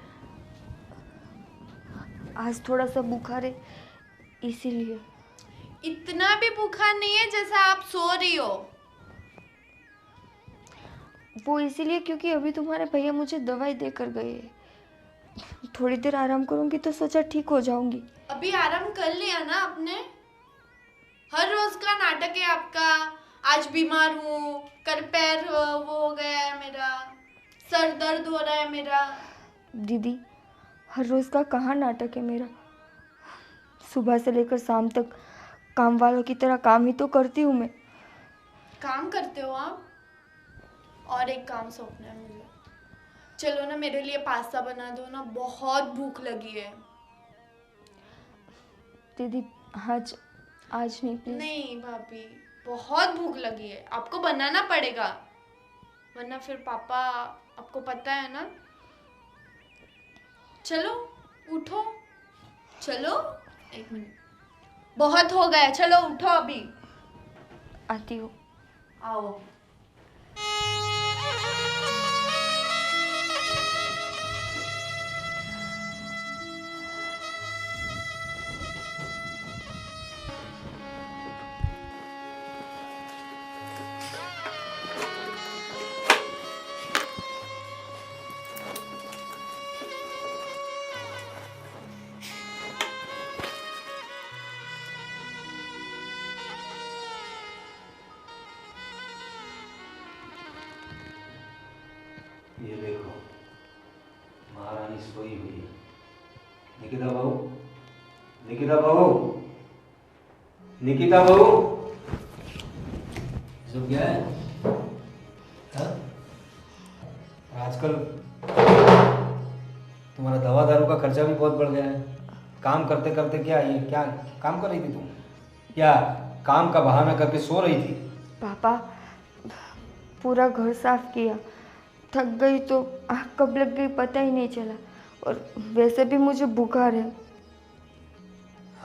आज थोड़ा सा बुखार है इसीलिए। इतना भी बुखार नहीं है जैसा आप सो रही हो। वो इसीलिए क्योंकि अभी तुम्हारे भैया मुझे दवाई देकर गए। थोड़ी देर आराम करूंगी तो सोचा ठीक हो जाऊंगी। अभी आराम कर लिया ना आपने? हर रोज का नाटक है आपका। आज बीमार हूँ, कल पैर वो हो गया है मेरा, सर दर्द हो रहा है मेरा। दीदी हर रोज का कहाँ नाटक है मेरा। सुबह से लेकर शाम तक काम वालों की तरह काम ही तो करती हूँ मैं। काम करते हो आप? और एक काम सौंपना है मुझे। चलो ना मेरे लिए पास्ता बना दो ना, बहुत भूख लगी है। दीदी आज नहीं प्लीज। नहीं भाभी, बहुत भूख लगी है, आपको बनाना पड़ेगा, वरना फिर पापा, आपको पता है ना। चलो उठो, चलो। एक मिनट, बहुत हो गया, चलो उठो अभी। आती हूँ। आओ। ये देखो महारानी सोई हुई है। निकिता बहू, निकिता बहू, निकिता बहू, सब क्या है? हाँ? आजकल तुम्हारा दवा दारू का खर्चा भी बहुत बढ़ गया है। काम करते करते क्या ये क्या काम कर रही थी तुम? क्या काम का बहाना करके सो रही थी? पापा पूरा घर साफ किया, थक गई तो आँख कब लग गई पता ही नहीं चला, और वैसे भी मुझे बुखार है।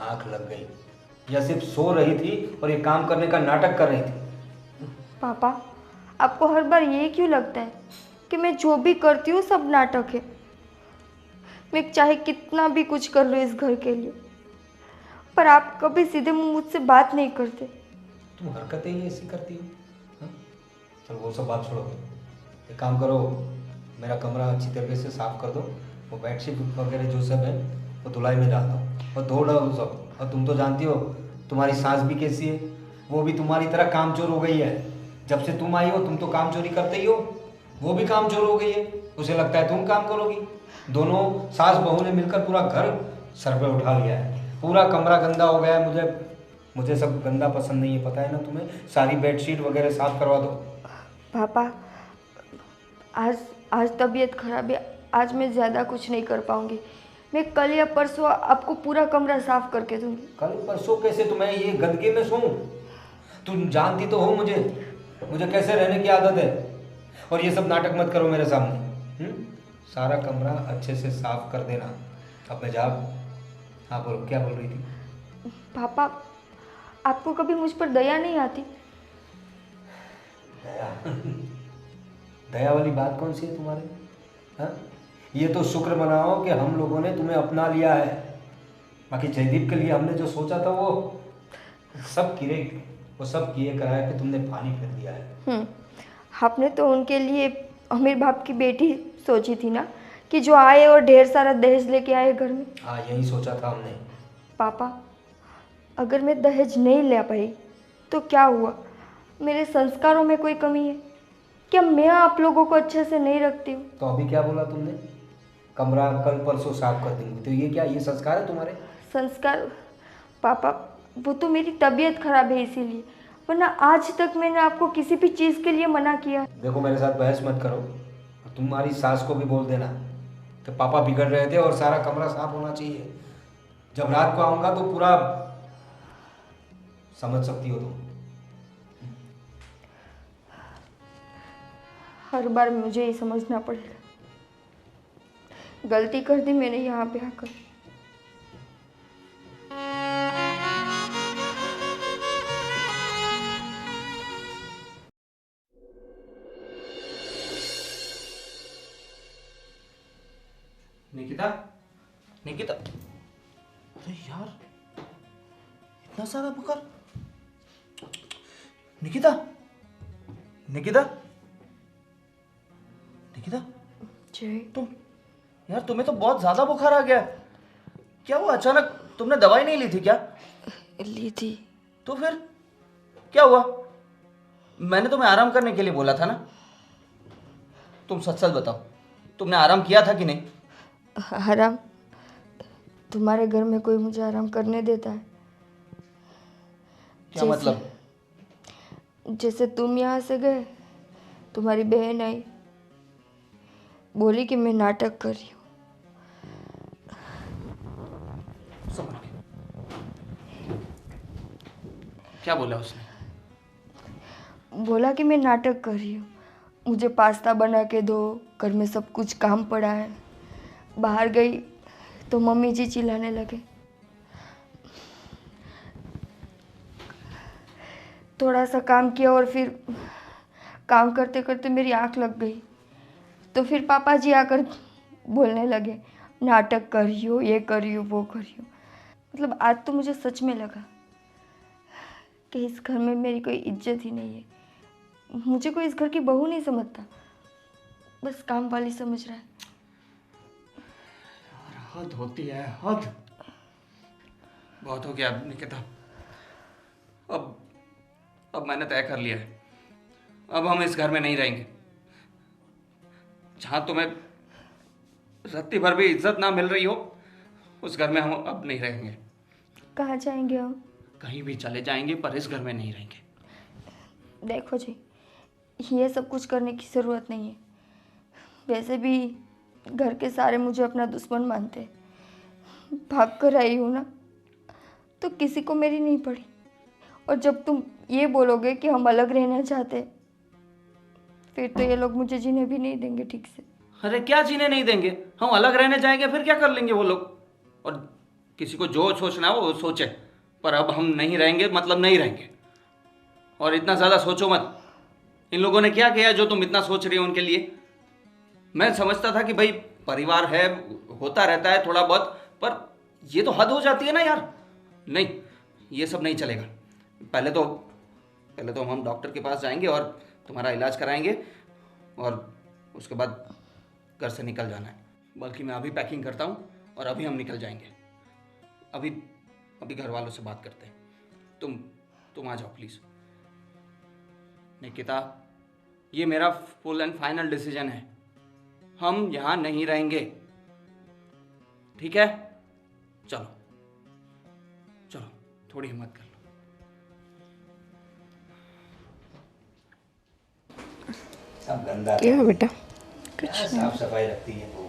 आँख लग गई या सिर्फ सो रही थी और ये काम करने का नाटक कर रही थी? पापा आपको हर बार ये क्यों लगता है कि मैं जो भी करती हूँ सब नाटक है? मैं चाहे कितना भी कुछ कर लूँ इस घर के लिए, पर आप कभी सीधे मुंह मुझसे बात नहीं करते। तुम हरकतें ही ऐसी करती हो। हाँ? चलो वो सब बात छोड़ो, एक काम करो, मेरा कमरा अच्छी तरीके से साफ़ कर दो, वो बेडशीट वगैरह जो सब है वो धुलाई में डाल दो और धो डालो सब। और तुम तो जानती हो तुम्हारी सास भी कैसी है, वो भी तुम्हारी तरह कामचोर हो गई है। जब से तुम आई हो तुम तो काम चोरी करते ही हो। वो भी काम चोर हो गई है, उसे लगता है तुम काम करोगी। दोनों सास बहू ने मिलकर पूरा घर सर पे उठा लिया है, पूरा कमरा गंदा हो गया है। मुझे सब गंदा पसंद नहीं है, पता है ना तुम्हें। सारी बेडशीट वगैरह साफ करवा दो। पापा, आज आज तबीयत खराब है, आज मैं ज़्यादा कुछ नहीं कर पाऊँगी। मैं कल या परसों आपको पूरा कमरा साफ करके दूँगी। कल परसों कैसे? तुम्हें ये गंदगी में सोऊं? तुम जानती तो हो मुझे कैसे रहने की आदत है। और ये सब नाटक मत करो मेरे सामने। सारा कमरा अच्छे से साफ कर देना। अब मैं जा। हाँ बोलो, क्या बोल रही थी? पापा, आपको कभी मुझ पर दया नहीं आती? दया? दया वाली बात कौन सी है तुम्हारे? हाँ, ये तो शुक्र मनाओ कि हम लोगों ने तुम्हें अपना लिया है। बाकी जयदीप के लिए हमने जो सोचा था वो सब किए कराए पे तुमने पानी फेर दिया है। आपने तो उनके लिए अमीर बाप की बेटी सोची थी ना, कि जो आए और ढेर सारा दहेज लेके आए घर में। हाँ, यही सोचा था हमने। पापा, अगर मैं दहेज नहीं ले पाई तो क्या हुआ? मेरे संस्कारों में कोई कमी है क्या? मैं आप लोगों को अच्छे से नहीं रखती हूँ? तो अभी क्या बोला तुमने? कमरा कल परसों साफ कर देंगे। तो ये क्या, ये संस्कार है तुम्हारे? संस्कार? पापा, वो तो मेरी तबीयत खराब है इसीलिए, वरना आज तक मैंने आपको किसी भी चीज़ के लिए मना किया। देखो, मेरे साथ बहस मत करो। तुम्हारी सास को भी बोल देना कि पापा बिगड़ रहे थे और सारा कमरा साफ होना चाहिए। जब रात को आऊँगा तो पूरा समझ सकती हो तुम। हर बार मुझे ही समझना पड़ेगा। गलती कर दी मैंने यहाँ पे आकर। निकिता, निकिता, अरे यार, इतना सारा बुखार। निकिता, निकिता, निकिता, जय, यार तुम्हें तो बहुत ज्यादा बुखार आ गया। क्या हुआ अचानक? तुमने दवाई नहीं ली थी क्या? ली थी। तो फिर क्या हुआ? मैंने तुम्हें आराम करने के लिए बोला था ना। तुम सच सच बताओ, तुमने आराम किया था कि नहीं? आराम? तुम्हारे घर में कोई मुझे आराम करने देता है? क्या मतलब? जैसे तुम यहाँ से गए, तुम्हारी बहन आई, बोली कि मैं नाटक कर रही हूँ। समझ गया। क्या बोला उसने? बोला कि मैं नाटक कर रही हूँ, मुझे पास्ता बना के दो, घर में सब कुछ काम पड़ा है। बाहर गई तो मम्मी जी चिल्लाने लगे। थोड़ा सा काम किया और फिर काम करते करते मेरी आँख लग गई, तो फिर पापा जी आकर बोलने लगे, नाटक कर रही हो, ये कर रही हो, वो कर रही हो। मतलब आज तो मुझे सच में लगा कि इस घर में मेरी कोई इज्जत ही नहीं है। मुझे कोई इस घर की बहू नहीं समझता, बस काम वाली समझ रहा है। हद होती है, हद। बहुत हो गया निकिता। अब मैंने तय कर लिया है, अब हम इस घर में नहीं रहेंगे। जहां तुम्हें रत्ती भर भी इज्जत ना मिल रही हो, उस घर में हम अब नहीं रहेंगे। कहाँ जाएंगे हम? कहीं भी चले जाएंगे, पर इस घर में नहीं रहेंगे। देखो जी, ये सब कुछ करने की ज़रूरत नहीं है। वैसे भी घर के सारे मुझे अपना दुश्मन मानते हैं। भाग कर आई हूँ ना, तो किसी को मेरी नहीं पड़ी। और जब तुम ये बोलोगे कि हम अलग रहना चाहते, फिर तो ये लोग मुझे जीने भी नहीं देंगे ठीक से। अरे क्या जीने नहीं देंगे? हम अलग रहने जाएंगे, फिर क्या कर लेंगे वो लोग? और किसी को जो सोचना है वो सोचे, पर अब हम नहीं रहेंगे, मतलब नहीं रहेंगे। और इतना ज़्यादा सोचो मत। इन लोगों ने क्या किया जो तुम इतना सोच रही हो उनके लिए? मैं समझता था कि भाई परिवार है, होता रहता है थोड़ा बहुत, पर ये तो हद हो जाती है ना यार। नहीं, ये सब नहीं चलेगा। पहले तो हम डॉक्टर के पास जाएंगे और तुम्हारा इलाज कराएंगे, और उसके बाद घर से निकल जाना है। बल्कि मैं अभी पैकिंग करता हूँ और अभी हम निकल जाएंगे। अभी घर वालों से बात करते हैं। तुम आ जाओ प्लीज़। निकिता, ये मेरा फुल एंड फाइनल डिसीजन है। हम यहाँ नहीं रहेंगे, ठीक है? चलो चलो, थोड़ी हिम्मत कर लो। सब गंदा क्या बेटा? क्या साफ सफाई रखती है वो,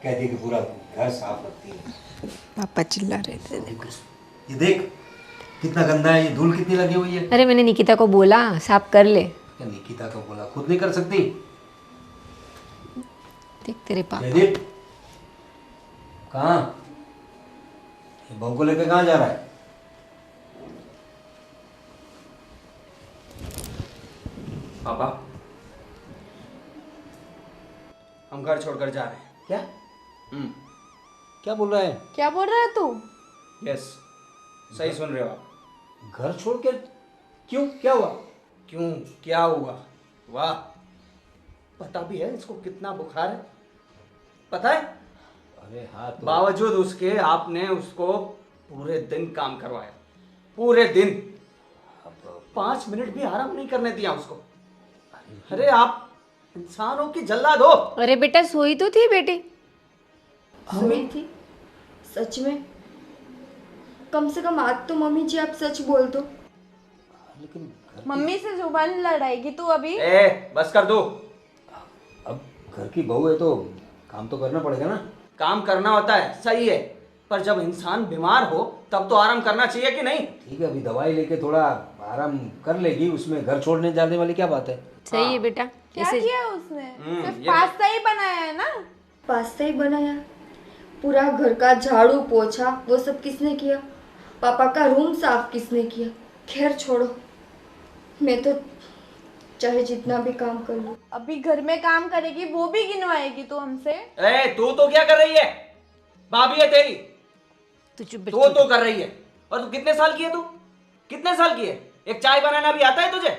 कहती है कि पूरा घर साफ रखती है। पापा चिल्ला रहे थे। ये देख कितना गंदा है, ये धूल कितनी लगी हुई है। अरे मैंने निकिता को बोला साफ कर ले। क्या निकिता को बोला, खुद नहीं कर सकती? देख तेरे पापा। जयदीप कहाँ, ये बहू को लेकर कहाँ जा रहा है? पापा, हम घर छोड़कर जा रहे हैं। क्या हम्म, क्या बोल रहा है? क्या बोल रहा है तू? यस, सही सुन रहे हो आप। घर छोड़ के? क्यों, क्या हुआ? क्यों, क्या हुआ? वाह, पता भी है इसको कितना बुखार है, पता है? अरे हाँ तो बावजूद उसके आपने उसको पूरे दिन काम करवाया, पूरे दिन 5 मिनट भी आराम नहीं करने दिया उसको। अरे आप इंसान हो कि जल्लाद हो? अरे बेटा सोई तो थी बेटी। सोई थी? सच में? कम से कम आज तो मम्मी जी आप सच बोल दो। लेकिन मम्मी से जुबान लड़ाएगी तू अभी? बस कर दो। अब घर की बहू है तो काम तो करना पड़ेगा ना। काम करना होता है, सही है, पर जब इंसान बीमार हो तब तो आराम करना चाहिए कि नहीं? ठीक है, अभी दवाई लेके थोड़ा आराम कर लेगी, उसमें घर छोड़ने जाने वाली क्या बात है। सही है बेटा। क्या इसे किया उसने? सिर्फ ये- पास्ता ही बनाया है ना? पास्ता ही बनाया? पूरा घर का झाड़ू पोछा वो सब किसने किया? पापा का रूम साफ किसने किया? खैर छोड़ो, मैं तो चाहे जितना भी काम कर लूं। अभी घर में काम करेगी वो भी गिनवाएगी तू हमसे? तू तो क्या कर रही है? भाभी है तेरी, तू चुप तू तो कर रही है। और तू कितने साल की है? तू कितने साल की है? एक चाय बनाना भी आता है तुझे?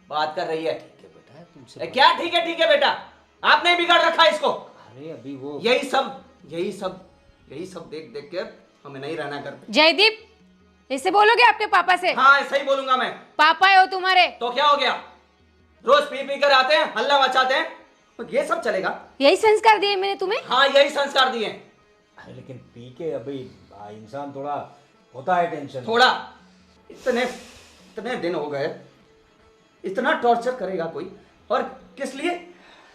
बात कर रही है। ठीक है बेटा, तुमसे क्या ठीक है बेटा, आपने ही बिगाड़ रखा है इसको। अरे अभी वो यही सब देख देख के हमें नहीं रहना करते। जयदीप ऐसे बोलोगे आपके पापा से? हाँ, ऐसा ही बोलूंगा मैं। पापा है हो तुम्हारे। तो क्या हो गया? रोज पी पी कर आते हैं, हल्ला मचाते हैं, तो ये सब चलेगा? यही संस्कार दिए मैंने तुम्हें। हाँ, यही संस्कार दिए। अरे लेकिन पी के अभी इंसान थोड़ा होता है टेंशन। थोड़ा, इतने दिन हो गए, इतना टॉर्चर करेगा कोई? और किस लिए?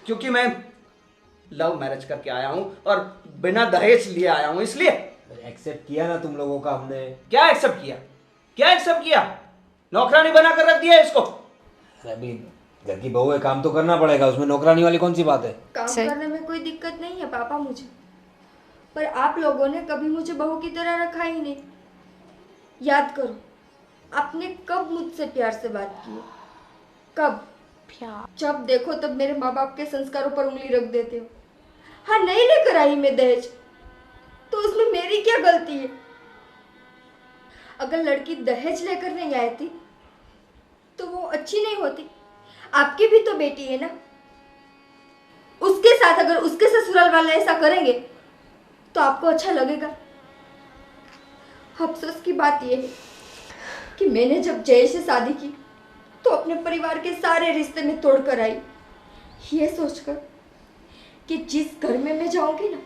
क्योंकि मैं लव मैरिज करके आया हूं और बिना दहेज लिए आया हूं, इसलिए। एक्सेप्ट किया ना तुम लोगों का हमने। क्या एक्सेप्ट किया? क्या एक्सेप्ट किया? नौकरानी बना कर रख दिया इसको। अरे अभी घर की बहू है, काम तो करना पड़ेगा, उसमें नौकरानी वाली कौन सी बात है। काम सही। करने में कोई दिक्कत नहीं है पापा मुझे, पर आप लोगों ने कभी मुझे बहू की तरह रखा ही नहीं। याद करो, आपने कब मुझसे प्यार से बात की है? कब? जब देखो तब मेरे माँ बाप के संस्कारों पर उंगली रख देते हो। हाँ, नहीं लेकर आई मैं दहेज, तो उसमें मेरी क्या गलती है? अगर लड़की दहेज लेकर नहीं आई थी तो वो अच्छी नहीं होती। आपकी भी तो बेटी है ना, उसके साथ अगर उसके ससुराल वाले ऐसा करेंगे तो आपको अच्छा लगेगा? अफसोस की बात यह है कि मैंने जब जय से शादी की तो अपने परिवार के सारे रिश्ते में तोड़कर आई, ये सोचकर कि जिस घर में मैं जाऊंगी ना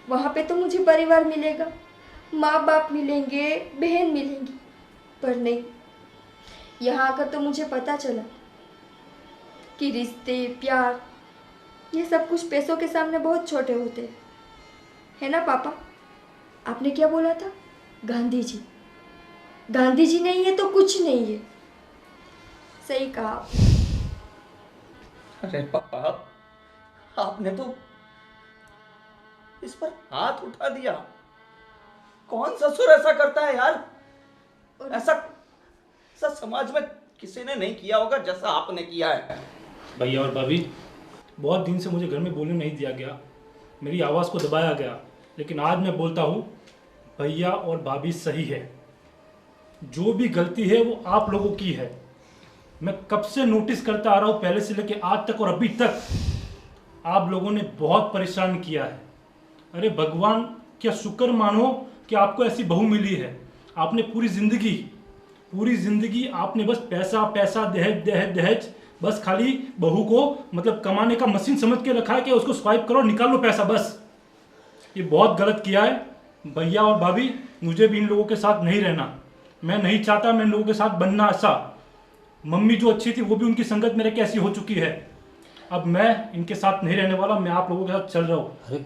वहाँ पे तो मुझे परिवार मिलेगा, माँ बाप मिलेंगे, बहन मिलेंगी। पर नहीं, यहाँ आकर तो मुझे पता चला कि रिश्ते, प्यार, ये सब कुछ पैसों के सामने बहुत छोटे होते हैं, है ना पापा? आपने क्या बोला था? गांधी जी। गांधी जी नहीं है तो कुछ नहीं है। सही कहा आपने। अरे पापा, आपने तो इस पर हाथ उठा दिया। कौन ससुर ऐसा करता है यार? ऐसा समाज में किसी ने नहीं किया होगा जैसा आपने किया है। भैया और भाभी, बहुत दिन से मुझे घर में बोलने नहीं दिया गया, मेरी आवाज़ को दबाया गया, लेकिन आज मैं बोलता हूँ, भैया और भाभी सही है। जो भी गलती है वो आप लोगों की है। मैं कब से नोटिस करता आ रहा हूँ, पहले से लेके आज तक, और अभी तक आप लोगों ने बहुत परेशान किया है। अरे भगवान, क्या शुक्र मानो कि आपको ऐसी बहू मिली है। आपने पूरी जिंदगी आपने बस पैसा पैसा, दहेज दहेज दहेज, बस खाली बहू को मतलब कमाने का मशीन समझ के रखा है कि उसको स्वाइप करो निकाल लो पैसा बस। ये बहुत गलत किया है भैया और भाभी, मुझे भी इन लोगों के साथ नहीं रहना। मैं नहीं चाहता मैं इन लोगों के साथ बनना ऐसा। मम्मी जो अच्छी थी वो भी उनकी संगत मेरे की ऐसी हो चुकी है। अब मैं इनके साथ नहीं रहने वाला, मैं आप लोगों के साथ चल रहा हूँ। अरे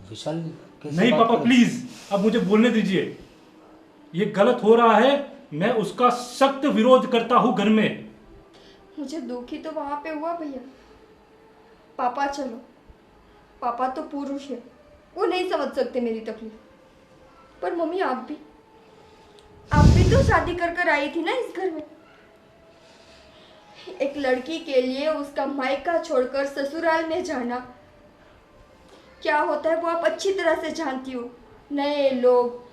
विशाल कैसे नहीं बात पापा कर रहे हो? प्लीज अब मुझे बोलने दीजिए, ये गलत हो रहा है। मैं उसका सख्त विरोध करता हूँ घर में। मुझे दुख ही तो वहाँ पे हुआ भैया। पापा चलो, पापा तो पुरुष है, वो नहीं समझ सकते मेरी तकलीफ। पर मम्मी आप भी तो शादी कर आई थी ना इस घर में। एक लड़की के लिए उसका मायका छोड़कर ससुराल में जाना क्या होता है वो आप अच्छी तरह से जानती हो। नए लोग,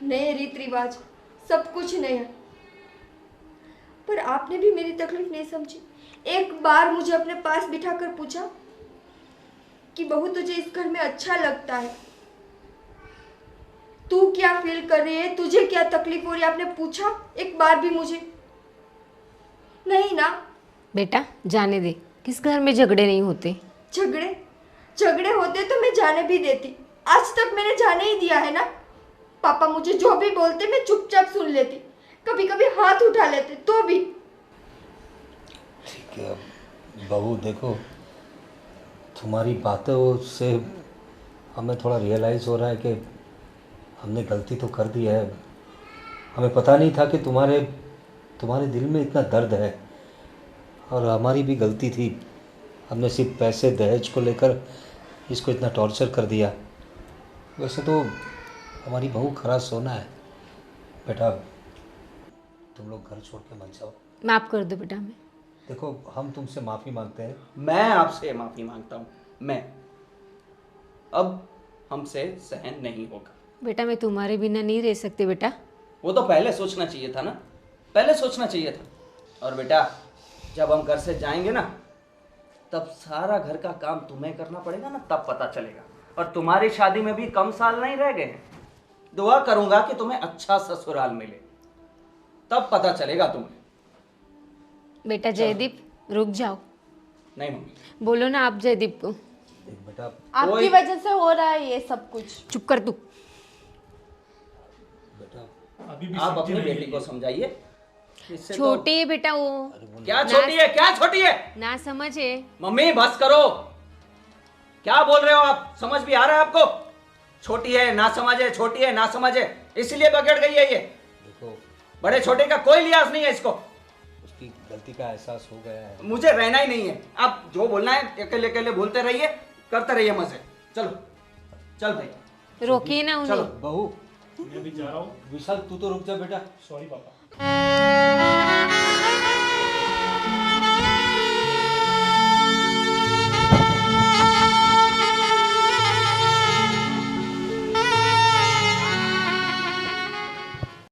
नए रीत रिवाज, सब कुछ नया। पर आपने भी मेरी तकलीफ नहीं समझी। एक बार मुझे अपने पास बिठाकर पूछा कि बहू तुझे इस घर में अच्छा लगता है, तू क्या फील कर रही है, तुझे क्या तकलीफ हो रही है, आपने पूछा एक बार भी मुझे? नहीं ना। बेटा जाने दे, किस घर में झगड़े नहीं होते। झगड़े होते तो मैं जाने भी देती। आज तक मैंने जाने ही दिया है ना। पापा मुझे जो भी बोलते मैं चुपचाप सुन लेती, कभी कभी हाथ उठा लेते तो भी। ठीक है बहू, देखो तुम्हारी बातों से हमें थोड़ा रियलाइज़ हो रहा है कि हमने गलती तो कर दी है। हमें पता नहीं था कि तुम्हारे दिल में इतना दर्द है, और हमारी भी गलती थी। हमने सिर्फ पैसे दहेज को लेकर इसको इतना टॉर्चर कर दिया। वैसे तो हमारी बहू खरा सोना है। बेटा तुम लोग घर छोड़ के मत जाओ। माफ़ कर दो बेटा हमें। देखो हम तुमसे माफ़ी मांगते हैं। मैं आपसे माफ़ी मांगता हूँ। मैं अब हमसे सहन नहीं होगा। बेटा मैं तुम्हारे बिना नहीं रह सकती बेटा। वो तो पहले सोचना चाहिए था ना, पहले सोचना चाहिए था। और बेटा जब हम घर से जाएंगे ना, तब सारा घर का काम तुम्हें करना पड़ेगा ना, तब पता चलेगा। और तुम्हारी शादी में भी कम साल नहीं रह गए हैं। दुआ करूंगा कि तुम्हें अच्छा ससुराल मिले, तब पता चलेगा तुम्हें। बेटा जयदीप रुक जाओ। नहीं मम्मी, बोलो ना आप जयदीप को। देख बेटा, आपकी कोई- वजह से हो रहा है ये सब कुछ। चुप कर तू। बेटा अभी भी आप समझे अपनी नहीं बेटी ये। को समझाइए। इससे तो- छोटी है बेटा वो, क्या छोटी है, क्या छोटी है? ना समझे। मम्मी बस करो, क्या बोल रहे हो आप? समझ भी आ रहा है आपको? छोटी है ना समझे, छोटी है ना समझे, इसलिए बिगड़ गई है ये। देखो बड़े छोटे का कोई लिहाज नहीं है इसको। उसकी गलती का एहसास हो गया है। मुझे रहना ही नहीं है। आप जो बोलना है अकेले अकेले बोलते रहिए, करते रहिए मजे। चलो चल भाई, रोकिए ना चलो उन्हें। बहू मैं भी जा रहा हूँ। विशाल तू तो रुक जा बेटा। सॉरी पापा।